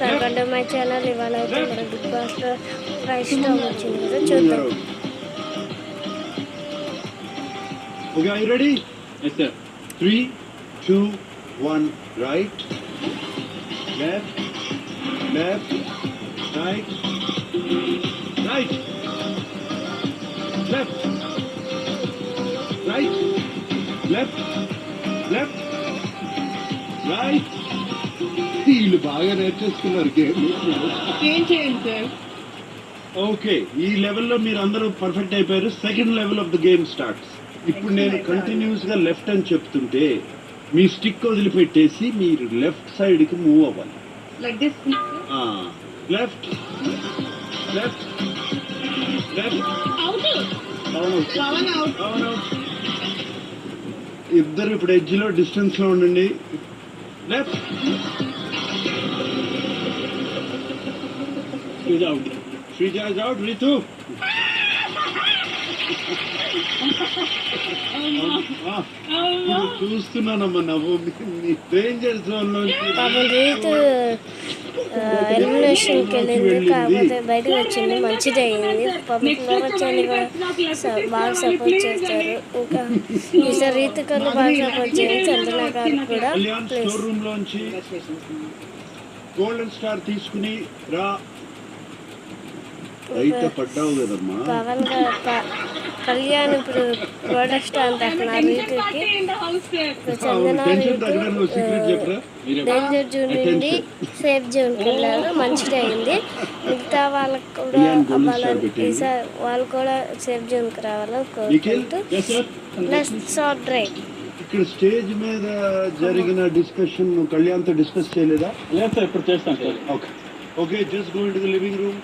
Welcome to my channel. ఇవాళ అయితే మన బిగ్ బాస్లో ప్రైస్ టాప్ వచ్చింది కదా, చూద్దాం. Okay, are you ready? Yes, sir. 3, 2, 1, right, left, left, right, right, left, right, left, left, right. వీళ్ళు బాగా నేర్చేసుకున్నారు గేమ్. ఏం చేయండి సార్? ఓకే, ఈ లెవెల్లో మీరు అందరూ పర్ఫెక్ట్ అయిపోయారు. Second level of the game starts. ఇప్పుడు నేను కంటిన్యూస్ గా లెఫ్ట్ అని చెప్తుంటే మీ స్టిక్ వదిలిపెట్టేసి మీరు లెఫ్ట్ సైడ్ కి మూవ్ అవ్వాలి. Like this. Left left left. Pawan out. ఇద్దరు ఇప్పుడు ఎడ్జ్ లో డిస్టెన్స్ లో ఉండండి. Left Sreeja out. రితు చూస్తున్నానమ్మా నవ్వు. డేంజర్ జోన్ లో పాపం రీతు ఎలిమినేషన్కి వెళ్ళింది, కాకపోతే బయటకు వచ్చింది. మంచిది అయింది. పాపం వచ్చాన్ని కూడా బాగా సపోర్ట్ చేస్తారు. ఇంకా ఈసారి రీతు కన్నా బాగా సపోర్ట్ చేయాలి. చందన గారు కూడా స్టోర్ రూమ్ లోంచి గోల్డెన్ స్టార్ తీసుకుని రా. అయితే పడ్డావు కదమ్మా. పవన్ కళ్యాణ్ ఇప్పుడు ప్రొడక్ట్ అంటున్నారు రీతుకి. చందన డేంజర్ జోన్ నుండి సేఫ్ జోన్కి వెళ్ళారు. మంచిది అయింది. మిగతా వాళ్ళకు కూడా అవ్వాలని, ఈసారి వాళ్ళు కూడా సేఫ్ జోన్కి రావాలని కోరుకుంటూ నెక్స్ట్ రైట్. ఇక్కడ స్టేజ్ మీద జరిగిన డిస్కషన్ కళ్యాణ్తో డిస్కస్ చేయలేదా? లేదు సార్, ఇప్పుడు చేస్తాను sir. Okay okay, just go into the living room.